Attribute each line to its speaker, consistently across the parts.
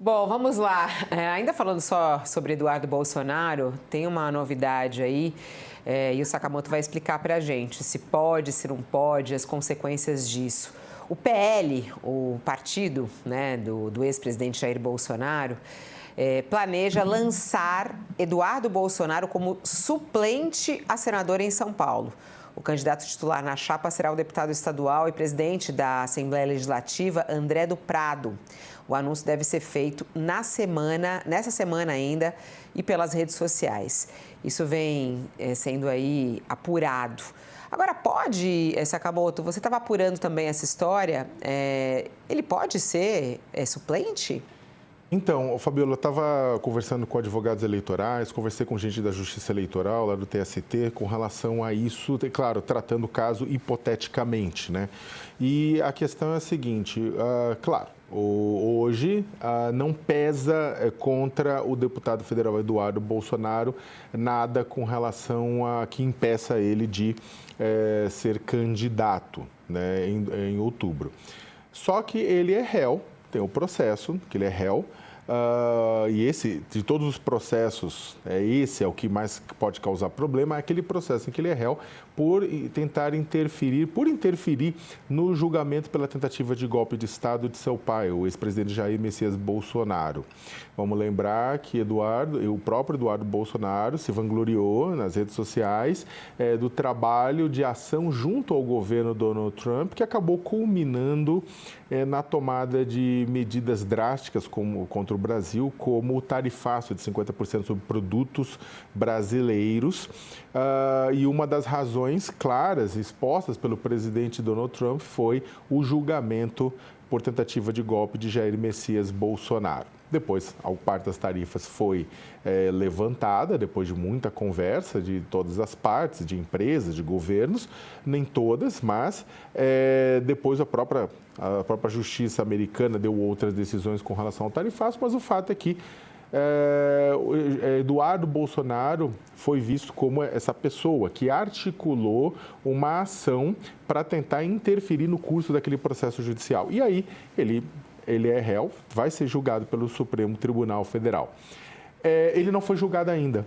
Speaker 1: Bom, vamos lá. Ainda falando só sobre Eduardo Bolsonaro, tem uma novidade aí e o Sakamoto vai explicar para a gente se pode, se não pode, as consequências disso. O PL, o partido, né, do ex-presidente Jair Bolsonaro, planeja lançar Eduardo Bolsonaro como suplente a senador em São Paulo. O candidato titular na chapa será o deputado estadual e presidente da Assembleia Legislativa, André do Prado. O anúncio deve ser feito nessa semana ainda e pelas redes sociais. Isso vem sendo aí apurado. Agora, Sakamoto, você estava apurando também essa história, ele pode ser suplente?
Speaker 2: Então, Fabiola, eu estava conversando com advogados eleitorais, conversei com gente da Justiça Eleitoral, lá do TST, com relação a isso, claro, tratando o caso hipoteticamente, né? E a questão é a seguinte, claro, hoje não pesa contra o deputado federal Eduardo Bolsonaro nada com relação a que impeça ele de ser candidato, né, em outubro. Só que ele é réu, tem o processo, que ele é réu, e de todos os processos, esse é o que mais pode causar problema, é aquele processo em que ele é réu por tentar interferir no julgamento pela tentativa de golpe de Estado de seu pai, o ex-presidente Jair Messias Bolsonaro. Vamos lembrar que o próprio Eduardo Bolsonaro se vangloriou nas redes sociais do trabalho de ação junto ao governo Donald Trump, que acabou culminando na tomada de medidas drásticas contra o Brasil, como o tarifaço de 50% sobre produtos brasileiros. E uma das razões claras expostas pelo presidente Donald Trump foi o julgamento por tentativa de golpe de Jair Messias Bolsonaro. Depois, a parte das tarifas foi levantada, depois de muita conversa de todas as partes, de empresas, de governos, nem todas, mas depois a própria justiça americana deu outras decisões com relação ao tarifaço, mas o fato é que Eduardo Bolsonaro foi visto como essa pessoa que articulou uma ação para tentar interferir no curso daquele processo judicial. E aí ele é réu, vai ser julgado pelo Supremo Tribunal Federal. Ele não foi julgado ainda.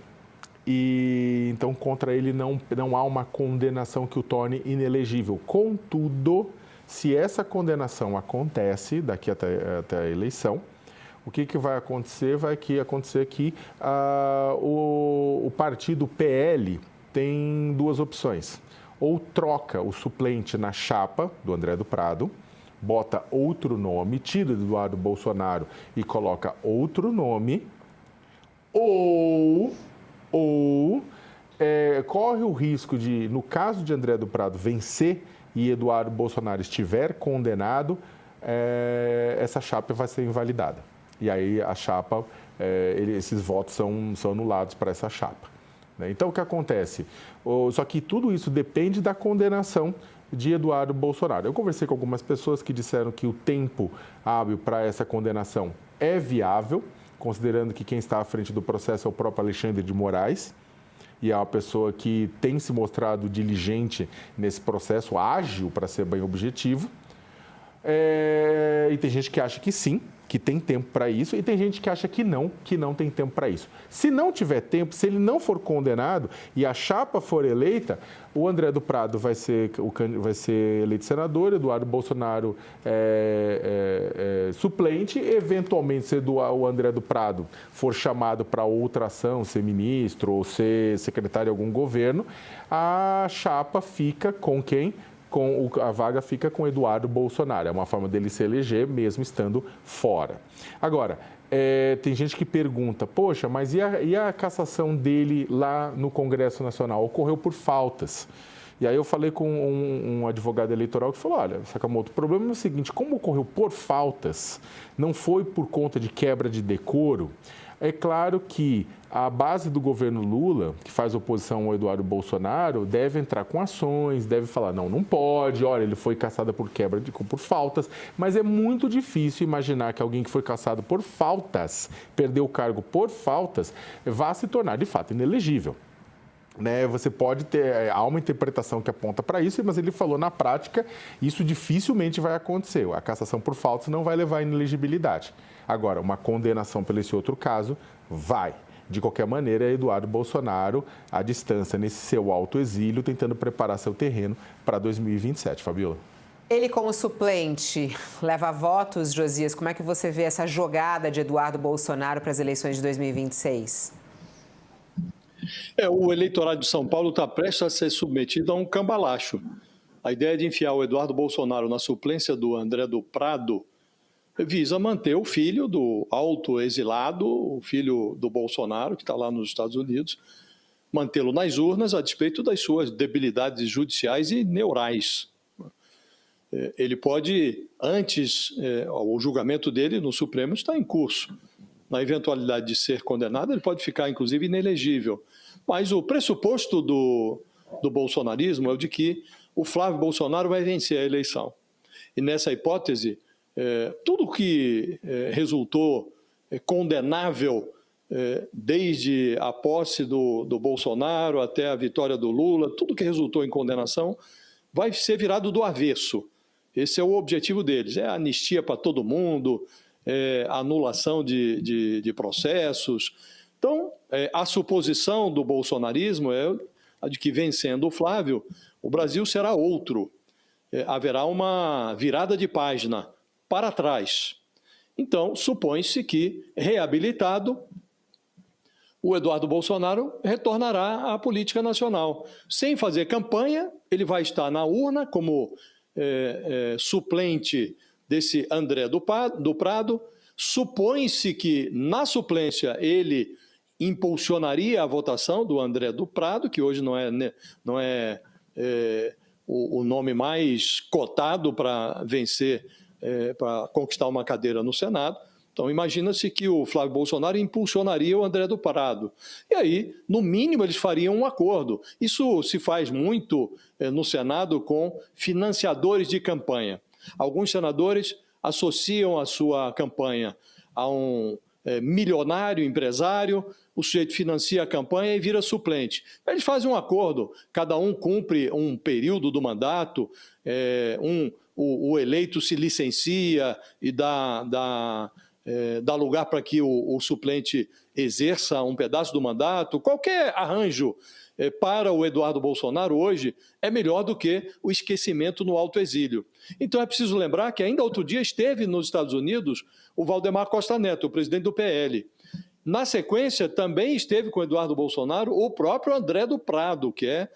Speaker 2: E então contra ele não há uma condenação que o torne inelegível. Contudo, se essa condenação acontece daqui até a eleição, o que vai acontecer? Vai acontecer que o partido PL tem duas opções. Ou troca o suplente na chapa do André do Prado, bota outro nome, tira do Eduardo Bolsonaro e coloca outro nome, ou corre o risco de, no caso de André do Prado vencer e Eduardo Bolsonaro estiver condenado, essa chapa vai ser invalidada. E aí a chapa, esses votos são anulados para essa chapa. Então, o que acontece? Só que tudo isso depende da condenação de Eduardo Bolsonaro. Eu conversei com algumas pessoas que disseram que o tempo hábil para essa condenação é viável, considerando que quem está à frente do processo é o próprio Alexandre de Moraes, e é uma pessoa que tem se mostrado diligente nesse processo, ágil para ser bem objetivo. E tem gente que acha que sim, que tem tempo para isso, e tem gente que acha que não tem tempo para isso. Se não tiver tempo, se ele não for condenado e a chapa for eleita, o André do Prado vai ser eleito senador, Eduardo Bolsonaro suplente, eventualmente, se o André do Prado for chamado para outra ação, ser ministro ou ser secretário de algum governo, a chapa fica com quem? A vaga fica com Eduardo Bolsonaro. É uma forma dele se eleger, mesmo estando fora. Agora, tem gente que pergunta, poxa, mas e a cassação dele lá no Congresso Nacional? Ocorreu por faltas. E aí eu falei com um advogado eleitoral que falou, olha, Sakamoto, o problema é o seguinte, como ocorreu por faltas, não foi por conta de quebra de decoro, é claro que a base do governo Lula, que faz oposição ao Eduardo Bolsonaro, deve entrar com ações, deve falar, não pode, olha, ele foi cassado por por faltas, mas é muito difícil imaginar que alguém que foi cassado por faltas, perdeu o cargo por faltas, vá se tornar, de fato, inelegível. né, você pode ter, há uma interpretação que aponta para isso, mas ele falou na prática, isso dificilmente vai acontecer. A cassação por faltas não vai levar à inelegibilidade. Agora, uma condenação pelo esse outro caso vai. De qualquer maneira, Eduardo Bolsonaro, à distância, nesse seu autoexílio, tentando preparar seu terreno para 2027. Fabiola.
Speaker 1: Ele, como suplente, leva votos, Josias. Como é que você vê essa jogada de Eduardo Bolsonaro para as eleições de 2026?
Speaker 3: O eleitorado de São Paulo está prestes a ser submetido a um cambalacho. A ideia de enfiar o Eduardo Bolsonaro na suplência do André do Prado visa manter o filho do autoexilado, o filho do Bolsonaro, que está lá nos Estados Unidos, mantê-lo nas urnas a despeito das suas debilidades judiciais e neurais. Ele pode, antes, o julgamento dele no Supremo está em curso. Na eventualidade de ser condenado, ele pode ficar, inclusive, inelegível. Mas o pressuposto do bolsonarismo é o de que o Flávio Bolsonaro vai vencer a eleição. E nessa hipótese, tudo que resultou condenável desde a posse do Bolsonaro até a vitória do Lula, tudo que resultou em condenação vai ser virado do avesso. Esse é o objetivo deles, é anistia para todo mundo, anulação de processos. Então, a suposição do bolsonarismo é a de que, vencendo o Flávio, o Brasil será outro. Haverá uma virada de página para trás. Então, supõe-se que, reabilitado, o Eduardo Bolsonaro retornará à política nacional. Sem fazer campanha, ele vai estar na urna como suplente desse André do Prado. Supõe-se que, na suplência, ele impulsionaria a votação do André do Prado, que hoje não é o nome mais cotado para vencer, para conquistar uma cadeira no Senado. Então, imagina-se que o Flávio Bolsonaro impulsionaria o André do Prado. E aí, no mínimo, eles fariam um acordo. Isso se faz muito no Senado com financiadores de campanha. Alguns senadores associam a sua campanha a um milionário empresário, o sujeito financia a campanha e vira suplente. Eles fazem um acordo, cada um cumpre um período do mandato, o eleito se licencia e dá lugar para que o suplente exerça um pedaço do mandato. Qualquer arranjo para o Eduardo Bolsonaro hoje é melhor do que o esquecimento no autoexílio. Então é preciso lembrar que ainda outro dia esteve nos Estados Unidos o Valdemar Costa Neto, o presidente do PL. Na sequência, também esteve com o Eduardo Bolsonaro o próprio André do Prado, que é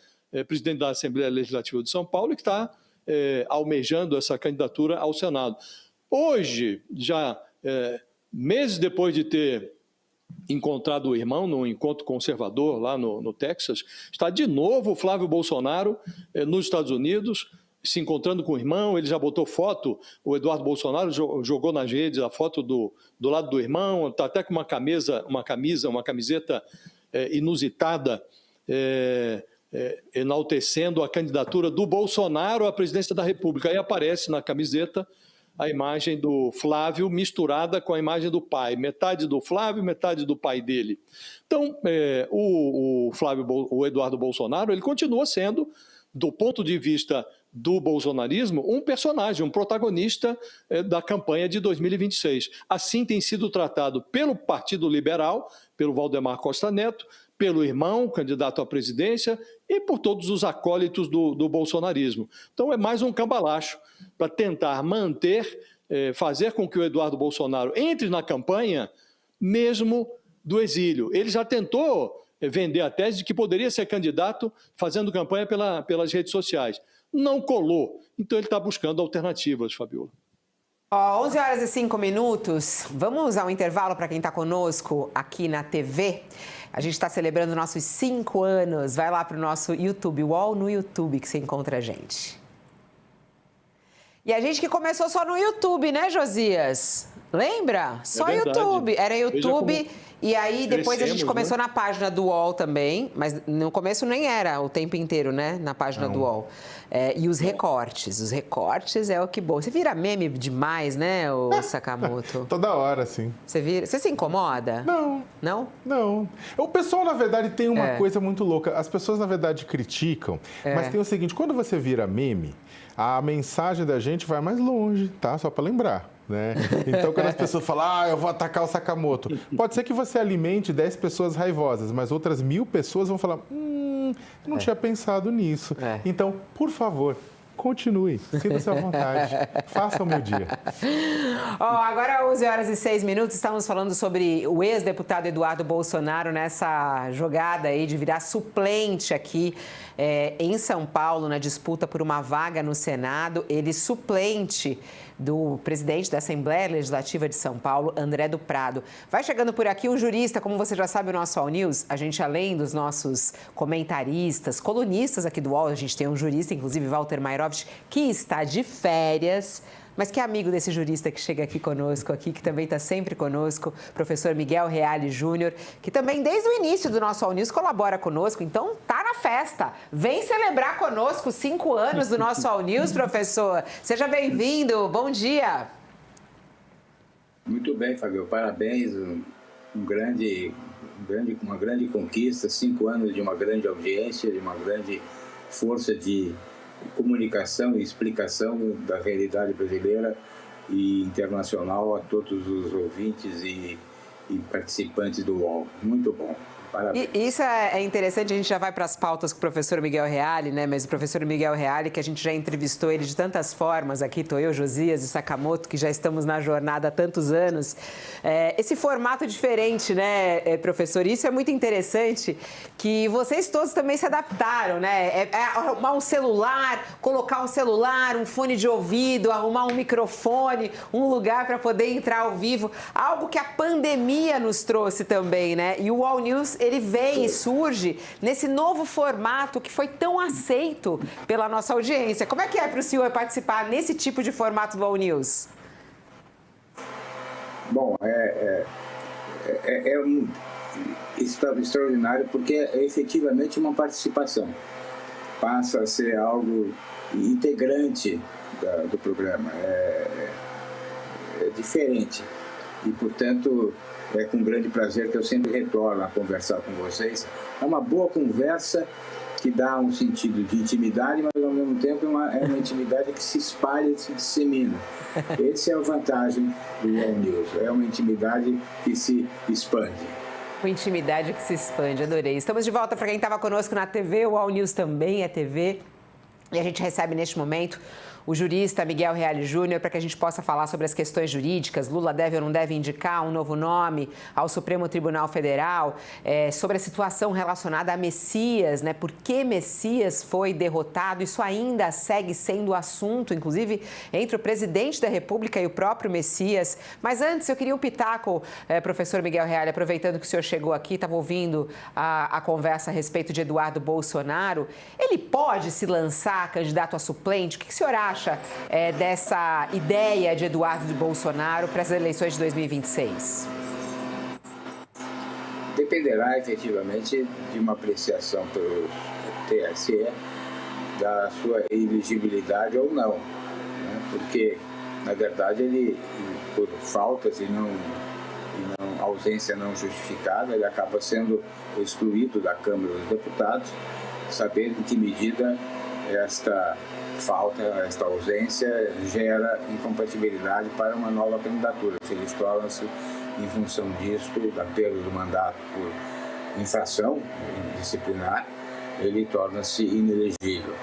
Speaker 3: presidente da Assembleia Legislativa de São Paulo e que está almejando essa candidatura ao Senado. Hoje, já meses depois de ter encontrado o irmão num encontro conservador lá no Texas, está de novo o Flávio Bolsonaro nos Estados Unidos, se encontrando com o irmão. Ele já botou foto, o Eduardo Bolsonaro jogou nas redes a foto do lado do irmão, está até com uma camiseta inusitada, enaltecendo a candidatura do Bolsonaro à presidência da República. Aí aparece na camiseta a imagem do Flávio misturada com a imagem do pai, metade do Flávio, metade do pai dele. Então, o Eduardo Bolsonaro, ele continua sendo, do ponto de vista do bolsonarismo, um personagem, um protagonista da campanha de 2026. Assim tem sido tratado pelo Partido Liberal, pelo Valdemar Costa Neto, pelo irmão, candidato à presidência, e por todos os acólitos do bolsonarismo. Então, é mais um cambalacho para tentar manter, fazer com que o Eduardo Bolsonaro entre na campanha, mesmo do exílio. Ele já tentou vender a tese de que poderia ser candidato fazendo campanha pelas redes sociais. Não colou. Então, ele está buscando alternativas, Fabiola.
Speaker 1: 11h05. Vamos ao intervalo para quem está conosco aqui na TV. A gente está celebrando nossos 5 anos. Vai lá para o nosso YouTube, UOL no YouTube, que você encontra a gente. E a gente que começou só no YouTube, né, Josias? Lembra? Só YouTube. Era YouTube. E aí depois a gente começou, né, na página do UOL também, mas no começo nem era o tempo inteiro, né, na página do UOL. E os recortes é o que bom. Você vira meme demais, né, ô Sakamoto?
Speaker 2: Toda hora, sim.
Speaker 1: Você se incomoda?
Speaker 2: Não.
Speaker 1: Não?
Speaker 2: Não. O pessoal, na verdade, tem uma coisa muito louca. As pessoas, na verdade, criticam, mas tem o seguinte, quando você vira meme, a mensagem da gente vai mais longe, tá? Só para lembrar. Né? Então, quando as pessoas falam, eu vou atacar o Sakamoto, pode ser que você alimente 10 pessoas raivosas, mas outras 1000 pessoas vão falar, não tinha pensado nisso. Então, por favor, continue, sinta-se à vontade, faça o meu dia.
Speaker 1: Agora, 11h06, estamos falando sobre o ex-deputado Eduardo Bolsonaro nessa jogada aí de virar suplente aqui em São Paulo, na disputa por uma vaga no Senado. Ele suplente do presidente da Assembleia Legislativa de São Paulo, André do Prado. Vai chegando por aqui um jurista, como você já sabe, o nosso All News. A gente, além dos nossos comentaristas, colunistas aqui do UOL, a gente tem um jurista, inclusive Walter Mairovich, que está de férias, mas que é amigo desse jurista que chega aqui conosco, aqui, que também está sempre conosco, professor Miguel Reale Júnior, que também desde o início do nosso All News colabora conosco, então tá na festa. Vem celebrar conosco 5 anos do nosso All News, professor. Seja bem-vindo, bom dia.
Speaker 4: Muito bem, Fabio, parabéns, uma grande conquista, 5 anos de uma grande audiência, de uma grande força de comunicação e explicação da realidade brasileira e internacional a todos os ouvintes e participantes do UOL. Muito bom. Parabéns.
Speaker 1: Isso é interessante, a gente já vai para as pautas com o professor Miguel Reale, né? Mas o professor Miguel Reale, que a gente já entrevistou ele de tantas formas aqui, tô eu, Josias e Sakamoto, que já estamos na jornada há tantos anos. Esse formato diferente, né, professor? Isso é muito interessante, que vocês todos também se adaptaram, né? Arrumar um celular, colocar um celular, um fone de ouvido, arrumar um microfone, um lugar para poder entrar ao vivo. Algo que a pandemia nos trouxe também, né? E o All News, ele vem e surge nesse novo formato que foi tão aceito pela nossa audiência. Como é que é para o senhor participar nesse tipo de formato do All News?
Speaker 4: Bom, é extraordinário porque é efetivamente uma participação. Passa a ser algo integrante do programa. É diferente. E, portanto, é com grande prazer que eu sempre retorno a conversar com vocês. É uma boa conversa que dá um sentido de intimidade, mas ao mesmo tempo é uma intimidade que se espalha e se dissemina. Essa é a vantagem do All News, é uma intimidade que se expande.
Speaker 1: Uma intimidade que se expande, adorei. Estamos de volta para quem estava conosco na TV, o All News também é TV. E a gente recebe neste momento o jurista Miguel Reale Júnior para que a gente possa falar sobre as questões jurídicas. Lula deve ou não deve indicar um novo nome ao Supremo Tribunal Federal, sobre a situação relacionada a Messias, né? Por que Messias foi derrotado? Isso ainda segue sendo assunto, inclusive, entre o presidente da República e o próprio Messias. Mas antes, eu queria um pitaco, professor Miguel Reale, aproveitando que o senhor chegou aqui, estava ouvindo a conversa a respeito de Eduardo Bolsonaro. Ele pode se lançar candidato a suplente? O que o senhor acha dessa ideia de Eduardo Bolsonaro para as eleições de 2026?
Speaker 4: Dependerá efetivamente de uma apreciação pelo TSE da sua elegibilidade ou não, né? Porque, na verdade, ele, por faltas e ausência não justificada, ele acaba sendo excluído da Câmara dos Deputados, sabendo em que medida esta falta, esta ausência gera incompatibilidade para uma nova candidatura. Se eles tornam-se, em função disso, da perda do mandato por infração disciplinar, ele torna-se inelegível.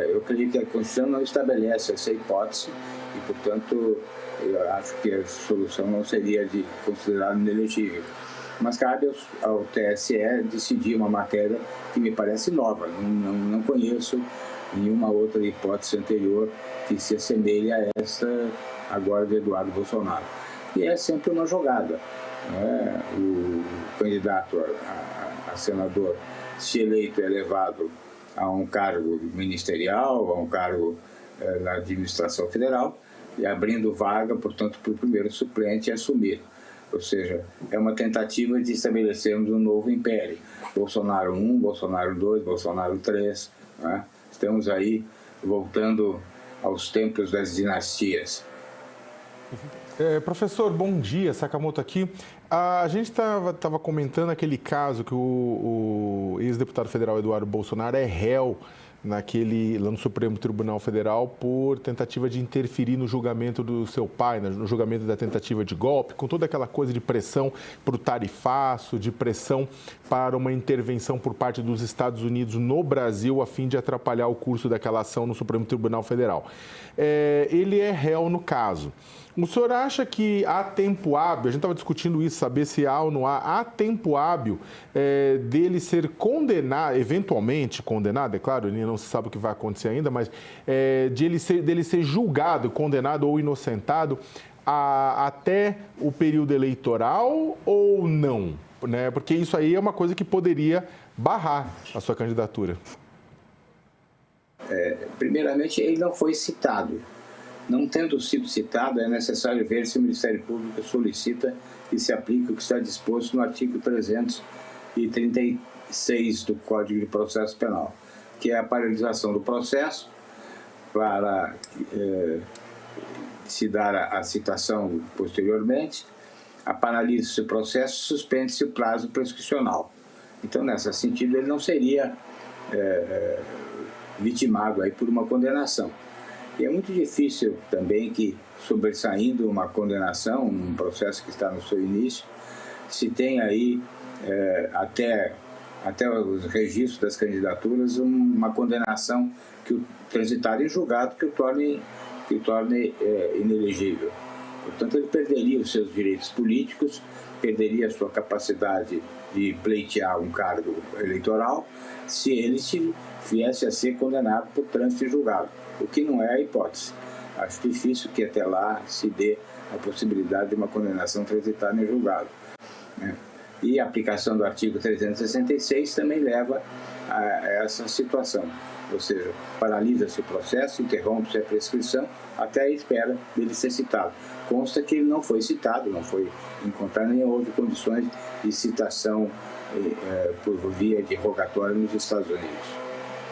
Speaker 4: Eu creio que a Constituição não estabelece essa hipótese e, portanto, eu acho que a solução não seria de considerar inelegível. Mas cabe ao TSE decidir uma matéria que me parece nova. Não conheço nenhuma outra hipótese anterior que se assemelhe a essa agora de Eduardo Bolsonaro. E é sempre uma jogada, né? O candidato a senador, se eleito, é levado a um cargo ministerial, a um cargo na administração federal e abrindo vaga, portanto, para o primeiro suplente assumir. Ou seja, é uma tentativa de estabelecermos um novo império. Bolsonaro 1, Bolsonaro 2, Bolsonaro 3. Né? Estamos aí voltando aos tempos das dinastias.
Speaker 2: Professor, bom dia. Sakamoto aqui. A gente estava comentando aquele caso que o ex-deputado federal Eduardo Bolsonaro é réu lá no Supremo Tribunal Federal por tentativa de interferir no julgamento do seu pai, no julgamento da tentativa de golpe, com toda aquela coisa de pressão para o tarifaço, de pressão para uma intervenção por parte dos Estados Unidos no Brasil a fim de atrapalhar o curso daquela ação no Supremo Tribunal Federal. Ele é réu no caso. O senhor acha que há tempo hábil, a gente estava discutindo isso, saber se há ou não há tempo hábil dele ser condenado, eventualmente condenado, é claro, não se sabe o que vai acontecer ainda, mas dele ser julgado, condenado ou inocentado até o período eleitoral ou não? Né? Porque isso aí é uma coisa que poderia barrar a sua candidatura.
Speaker 4: Primeiramente, ele não foi citado. Não tendo sido citado, é necessário ver se o Ministério Público solicita que se aplique o que está disposto no artigo 336 do Código de Processo Penal, que é a paralisação do processo para se dar a citação posteriormente, paralisa-se o processo, suspende-se o prazo prescricional. Então, nesse sentido, ele não seria vitimado aí por uma condenação. E é muito difícil também que, sobressaindo uma condenação, um processo que está no seu início, se tem aí, até os registros das candidaturas, uma condenação que o transitar em julgado que o torne inelegível. Portanto, ele perderia os seus direitos políticos, perderia a sua capacidade de pleitear um cargo eleitoral se ele viesse a ser condenado por trânsito em julgado, o que não é a hipótese. Acho difícil que até lá se dê a possibilidade de uma condenação transitada em julgado. Né? E a aplicação do artigo 366 também leva a essa situação, ou seja, paralisa-se o processo, interrompe-se a prescrição até a espera dele ser citado. Consta que ele não foi citado, não foi encontrado, nem houve condições de citação por via de rogatório nos Estados Unidos.